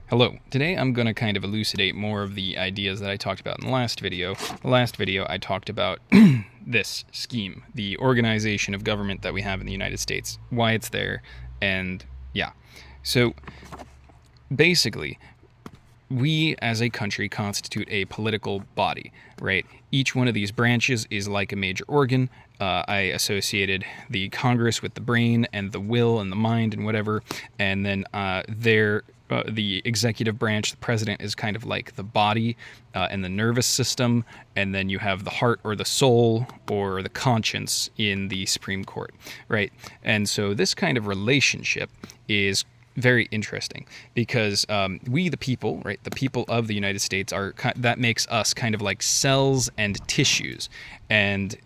Hello. Today I'm going to kind of elucidate more of the ideas that I talked about in the last video. The last video I talked about this scheme, the organization of government that we have in the United States, why it's there, and yeah. So basically, we as a country constitute a political body, right? Each one of these branches is like a major organ. I associated the Congress with the brain and the will and the mind and whatever, and then the executive branch, the president, is kind of like the body and the nervous system, and then you have the heart or the soul or the conscience in the Supreme Court, right? And so this kind of relationship is very interesting because we, the people, right, the people of the United States, that makes us kind of like cells and tissues. And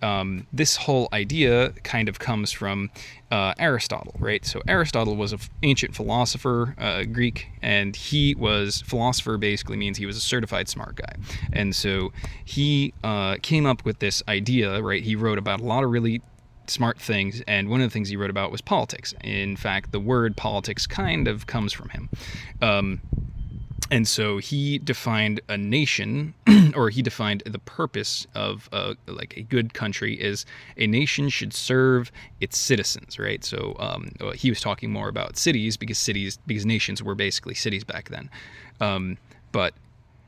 this whole idea kind of comes from Aristotle, right? So Aristotle was an ancient philosopher, Greek, and philosopher basically means he was a certified smart guy. And so he came up with this idea, right? He wrote about a lot of really smart things, and one of the things he wrote about was politics. In fact, the word politics kind of comes from him. And so he defined a nation, or he defined the purpose of like a good country is a nation should serve its citizens, right? So he was talking more about cities because nations were basically cities back then. But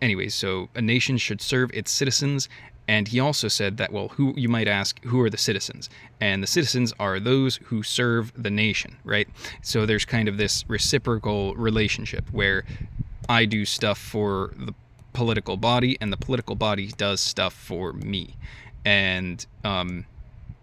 anyways, so a nation should serve its citizens. And he also said that, well, you might ask, who are the citizens? And the citizens are those who serve the nation, right? So there's kind of this reciprocal relationship where I do stuff for the political body and the political body does stuff for me. And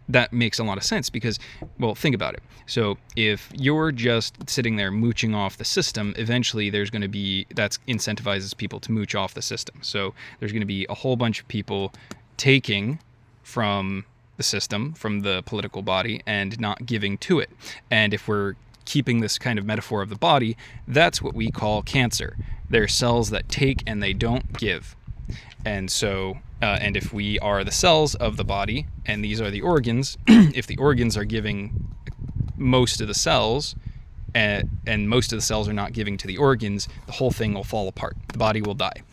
that makes a lot of sense because, well, think about it. So if you're just sitting there mooching off the system, eventually that incentivizes people to mooch off the system. So there's going to be a whole bunch of people taking from the system, from the political body, and not giving to it. And if we're keeping this kind of metaphor of the body, that's what we call cancer. They're cells that take and they don't give. And so, and if we are the cells of the body, and these are the organs, if the organs are giving most of the cells, and most of the cells are not giving to the organs, the whole thing will fall apart. The body will die.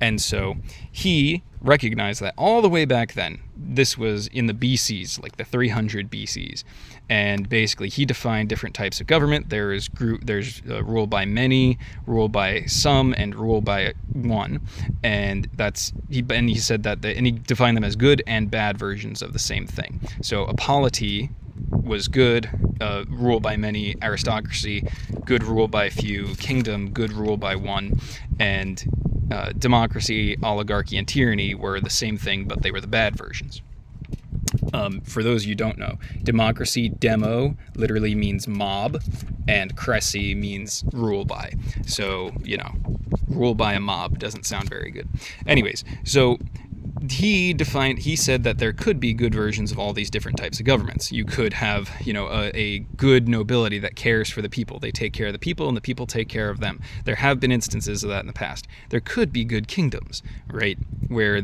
And so he recognized that all the way back then. This was in the BCs, like the 300 BCs. And basically he defined different types of government. There's rule by many, rule by some, and rule by one. And he said that and he defined them as good and bad versions of the same thing. So a polity was good, rule by many, aristocracy, good rule by few, kingdom, good rule by one, and democracy, oligarchy, and tyranny were the same thing, but they were the bad versions. For those of you who don't know, democracy, demo, literally means mob, and cracy means rule by. So, rule by a mob doesn't sound very good. Anyways, so he said that there could be good versions of all these different types of governments. You could have, a good nobility that cares for the people. They take care of the people and the people take care of them. There have been instances of that in the past. There could be good kingdoms, right? Where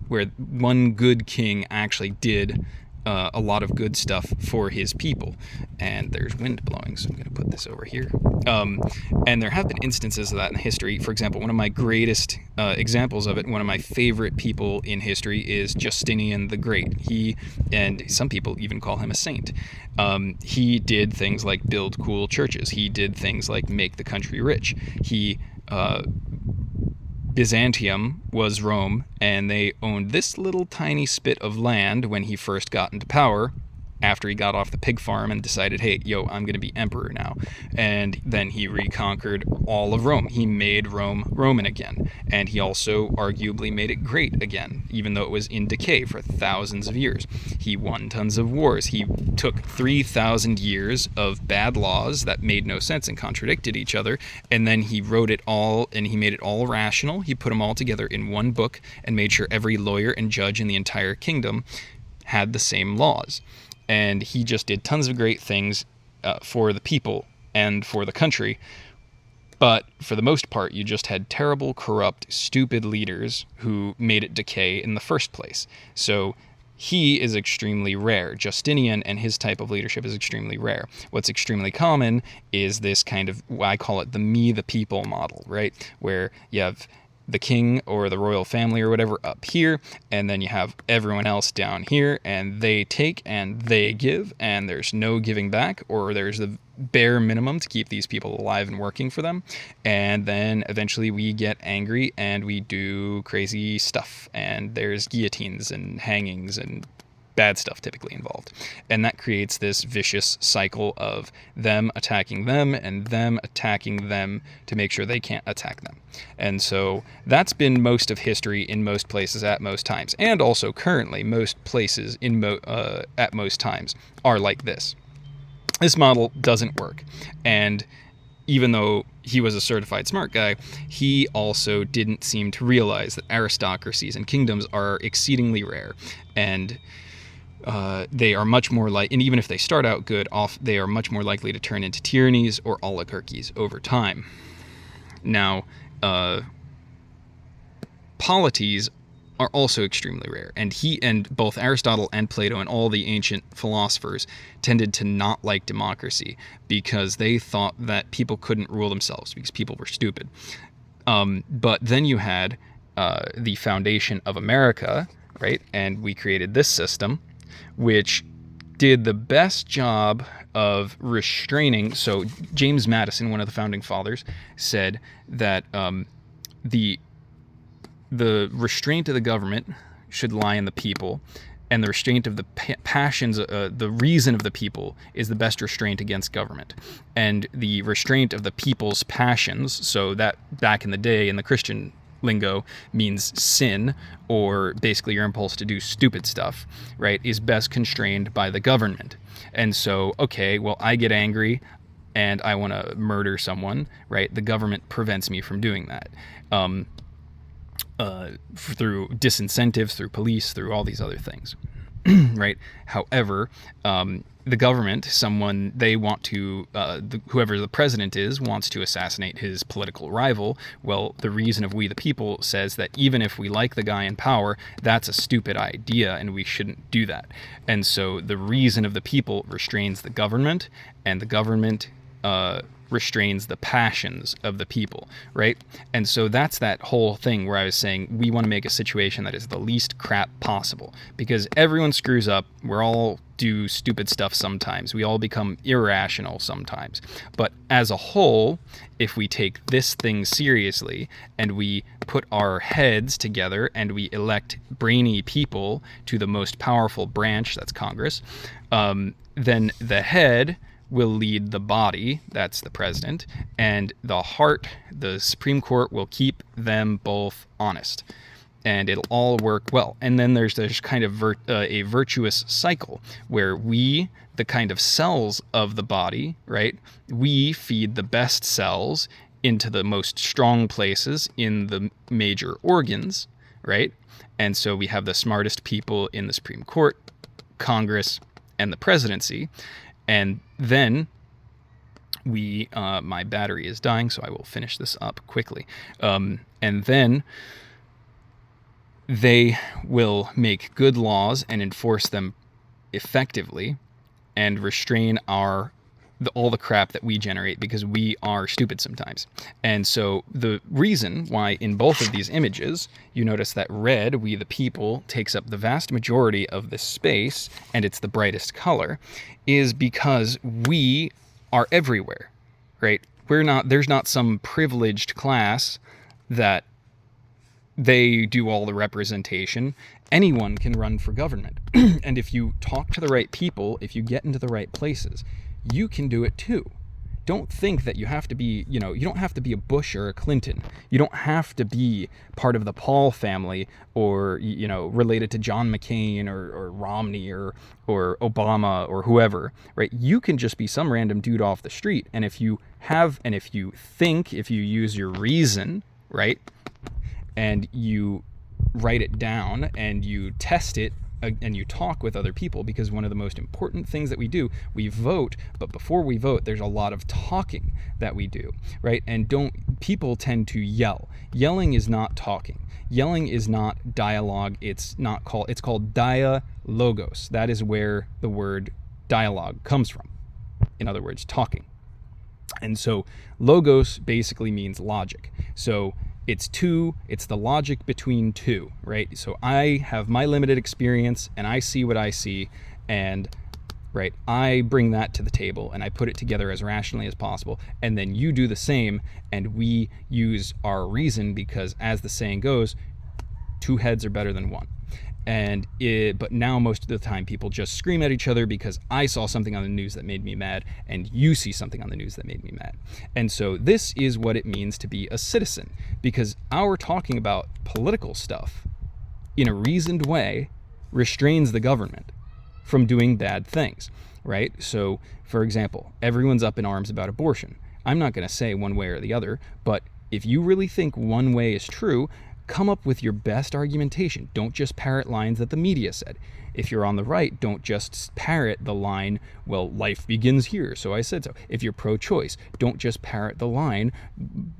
where one good king actually did a lot of good stuff for his people. And there's wind blowing, so I'm going to put this over here. And there have been instances of that in history. For example, one of my greatest examples of it, one of my favorite people in history is Justinian the Great. And some people even call him a saint. He did things like build cool churches. He did things like make the country rich. Byzantium was Rome, and they owned this little tiny spit of land when he first got into power, after he got off the pig farm and decided, hey, I'm going to be emperor now. And then he reconquered all of Rome. He made Rome Roman again. And he also arguably made it great again, even though it was in decay for thousands of years. He won tons of wars. He took 3,000 years of bad laws that made no sense and contradicted each other, and then he wrote it all, and he made it all rational. He put them all together in one book and made sure every lawyer and judge in the entire kingdom had the same laws. And he just did tons of great things for the people and for the country. But for the most part, you just had terrible, corrupt, stupid leaders who made it decay in the first place. So he is extremely rare. Justinian and his type of leadership is extremely rare. What's extremely common is this kind of, I call it the me, the people model, right? Where you have the king or the royal family or whatever up here, and then you have everyone else down here, and they take and they give, and there's no giving back, or there's the bare minimum to keep these people alive and working for them. And then eventually we get angry and we do crazy stuff, and there's guillotines and hangings and bad stuff typically involved. And that creates this vicious cycle of them attacking them and them attacking them to make sure they can't attack them. And so that's been most of history in most places at most times. And also currently most places at most times are like this. This model doesn't work. And even though he was a certified smart guy, he also didn't seem to realize that aristocracies and kingdoms are exceedingly rare. And they are much more and even if they start out good, they are much more likely to turn into tyrannies or oligarchies over time. Now, polities are also extremely rare, and both Aristotle and Plato and all the ancient philosophers tended to not like democracy because they thought that people couldn't rule themselves because people were stupid. But then you had the foundation of America, right? And we created this system, which did the best job of restraining. So James Madison, one of the founding fathers, said that the restraint of the government should lie in the people, and the restraint of the passions, the reason of the people, is the best restraint against government. And the restraint of the people's passions, so that back in the day in the Christian lingo means sin, or basically your impulse to do stupid stuff, right, is best constrained by the government. And so, okay, well, I get angry and I want to murder someone, right? The government prevents me from doing that. Through disincentives, through police, through all these other things, right? However, the government, whoever the president is, wants to assassinate his political rival. Well, the reason of we the people says that even if we like the guy in power, that's a stupid idea and we shouldn't do that. And so the reason of the people restrains the government, and the government restrains the passions of the people, right? And so that's that whole thing where I was saying we want to make a situation that is the least crap possible, because everyone screws up. We're all do stupid stuff sometimes. We all become irrational sometimes. But as a whole, if we take this thing seriously and we put our heads together and we elect brainy people to the most powerful branch, that's Congress, then the head will lead the body, that's the president, and the heart, the Supreme Court, will keep them both honest. And it'll all work well. And then there's kind of a virtuous cycle where we, the kind of cells of the body, right, we feed the best cells into the most strong places in the major organs, right? And so we have the smartest people in the Supreme Court, Congress, and the presidency. And then my battery is dying, so I will finish this up quickly. And then they will make good laws and enforce them effectively and restrain all the crap that we generate, because we are stupid sometimes. And so the reason why in both of these images you notice that red, we the people, takes up the vast majority of this space and it's the brightest color, is because we are everywhere, right? There's not some privileged class that they do all the representation. Anyone can run for government. And if you talk to the right people, if you get into the right places, you can do it too. Don't think that you have to be, you don't have to be a Bush or a Clinton. You don't have to be part of the Paul family or, related to John McCain or Romney or Obama or whoever, right? You can just be some random dude off the street. And if you use your reason, right, and you write it down and you test it, and you talk with other people, because one of the most important things that we do, we vote, but before we vote, there's a lot of talking that we do, right? And don't people tend to yell. Yelling is not talking. Yelling is not dialogue. It's called dialogos. That is where the word dialogue comes from. In other words, talking. And so logos basically means logic. So it's the logic between two, right? So I have my limited experience and I see what I see, and right, I bring that to the table and I put it together as rationally as possible, and then you do the same, and we use our reason, because as the saying goes, two heads are better than one. But now most of the time people just scream at each other because I saw something on the news that made me mad and you see something on the news that made me mad. And so this is what it means to be a citizen, because our talking about political stuff in a reasoned way restrains the government from doing bad things, right? So, for example, everyone's up in arms about abortion. I'm not going to say one way or the other, but if you really think one way is true, come up with your best argumentation. Don't just parrot lines that the media said. If you're on the right, don't just parrot the line, well, life begins here, so I said so. If you're pro-choice, don't just parrot the line,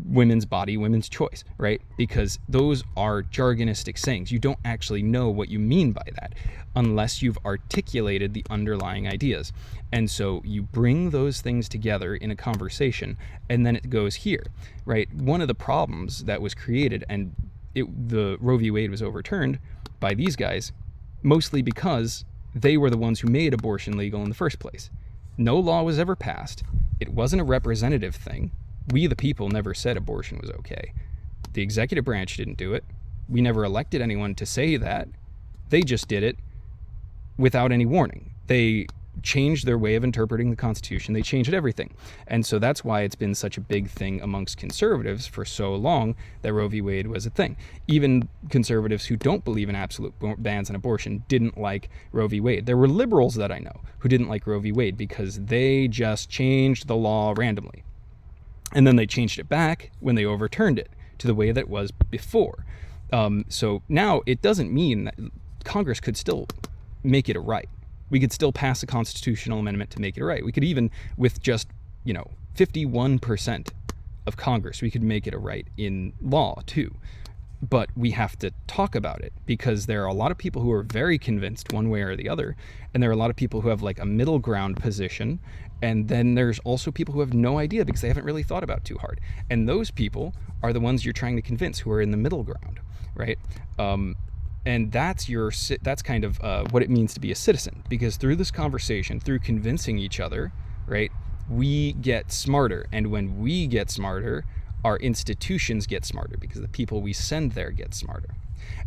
women's body, women's choice, right? Because those are jargonistic sayings. You don't actually know what you mean by that unless you've articulated the underlying ideas. And so you bring those things together in a conversation, and then it goes here, right? One of the problems that was created, and the Roe v. Wade was overturned by these guys, mostly because they were the ones who made abortion legal in the first place. No law was ever passed. It wasn't a representative thing. We, the people, never said abortion was okay. The executive branch didn't do it. We never elected anyone to say that. They just did it without any warning. They changed their way of interpreting the Constitution. They changed everything. And so that's why it's been such a big thing amongst conservatives for so long that Roe v. Wade was a thing. Even conservatives who don't believe in absolute bans on abortion didn't like Roe v. Wade. There were liberals that I know who didn't like Roe v. Wade because they just changed the law randomly. And then they changed it back when they overturned it to the way that it was before. So now it doesn't mean that Congress could still make it a right. We could still pass a constitutional amendment to make it right. We could even, with just, 51% of Congress, we could make it a right in law too. But we have to talk about it, because there are a lot of people who are very convinced one way or the other, and there are a lot of people who have like a middle ground position, and then there's also people who have no idea because they haven't really thought about it too hard. And those people are the ones you're trying to convince who are in the middle ground, right? And that's kind of what it means to be a citizen, because through this conversation, through convincing each other, right, we get smarter. And when we get smarter, our institutions get smarter, because the people we send there get smarter.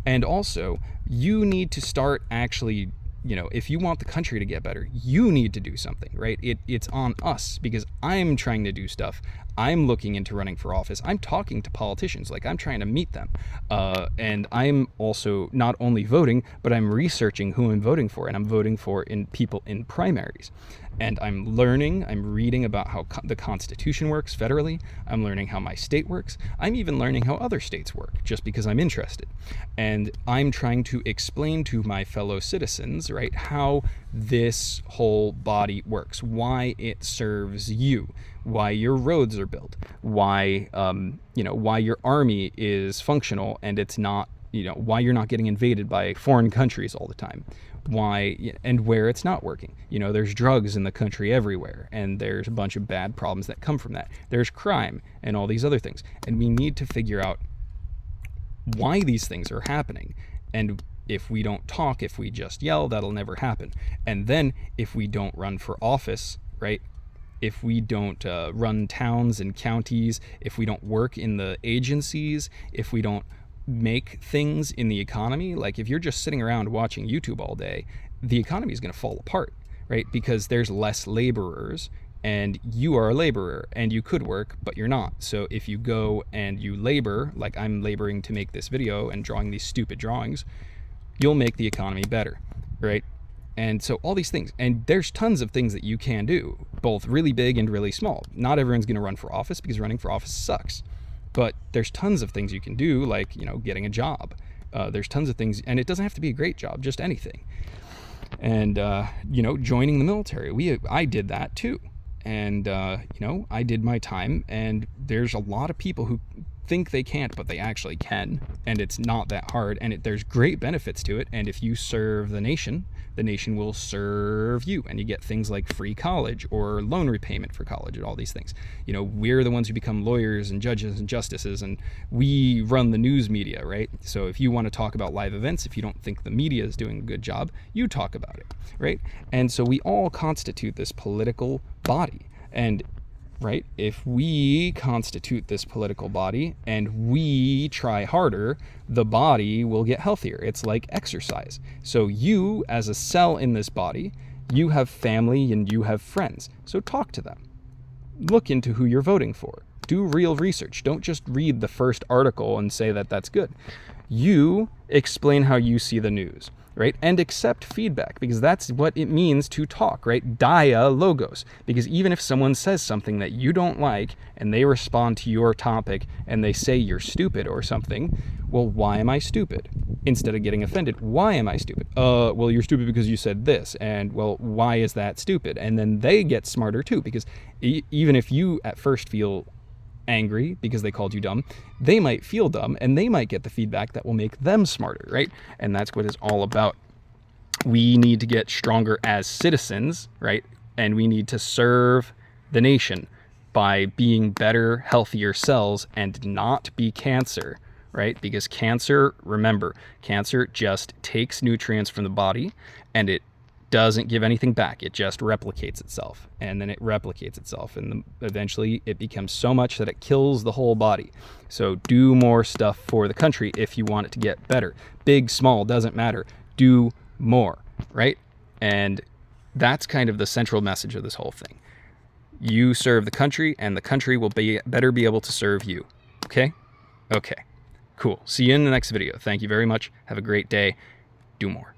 And also, you need to start actually, if you want the country to get better, you need to do something, right? It's on us, because I'm trying to do stuff. I'm looking into running for office. I'm talking to politicians, like I'm trying to meet them. And I'm also not only voting, but I'm researching who I'm voting for, and I'm voting for people in primaries. And I'm reading about how the Constitution works federally. I'm learning how my state works. I'm even learning how other states work, just because I'm interested. And I'm trying to explain to my fellow citizens, right, how this whole body works, why it serves you, why your roads are built, why your army is functional and it's not, why you're not getting invaded by foreign countries all the time, why and where it's not working. There's drugs in the country everywhere, and there's a bunch of bad problems that come from that. There's crime and all these other things, and we need to figure out why these things are happening. And if we don't talk, if we just yell, that'll never happen. And then if we don't run for office, right, if we don't run towns and counties, if we don't work in the agencies, if we don't make things in the economy, like if you're just sitting around watching YouTube all day, the economy is going to fall apart, right? Because there's less laborers, and you are a laborer, and you could work, but you're not. So if you go and you labor, like I'm laboring to make this video and drawing these stupid drawings, you'll make the economy better, right? And so all these things, and there's tons of things that you can do, both really big and really small. Not everyone's going to run for office, because running for office sucks. But there's tons of things you can do, like, getting a job. There's tons of things, and it doesn't have to be a great job, just anything. And, joining the military. I did that too. and I did my time, and there's a lot of people who think they can't, but they actually can, and it's not that hard, and there's great benefits to it. And if you serve the nation will serve you, and you get things like free college or loan repayment for college and all these things. We're the ones who become lawyers and judges and justices, and we run the news media, right? So if you want to talk about live events, if you don't think the media is doing a good job, you talk about it, right? And so we all constitute this political body, and right? If we constitute this political body and we try harder, the body will get healthier. It's like exercise. So you, as a cell in this body, you have family and you have friends. So talk to them. Look into who you're voting for. Do real research. Don't just read the first article and say that that's good. You explain how you see the news, right? And accept feedback, because that's what it means to talk, right? Dialogos. Because even if someone says something that you don't like and they respond to your topic and they say you're stupid or something, well, why am I stupid? Instead of getting offended, why am I stupid? Well, you're stupid because you said this. And well, why is that stupid? And then they get smarter too, because even if you at first feel angry because they called you dumb, they might feel dumb and they might get the feedback that will make them smarter, right? And that's what it's all about. We need to get stronger as citizens, right? And we need to serve the nation by being better, healthier cells and not be cancer, right? Because cancer, remember, cancer just takes nutrients from the body and it doesn't give anything back. It just replicates itself, and then it replicates itself, and eventually it becomes so much that it kills the whole body. So do more stuff for the country if you want it to get better. Big, small, doesn't matter. Do more, right? And that's kind of the central message of this whole thing. You serve the country, and the country will better be able to serve you. Okay? Okay. Cool. See you in the next video. Thank you very much. Have a great day. Do more.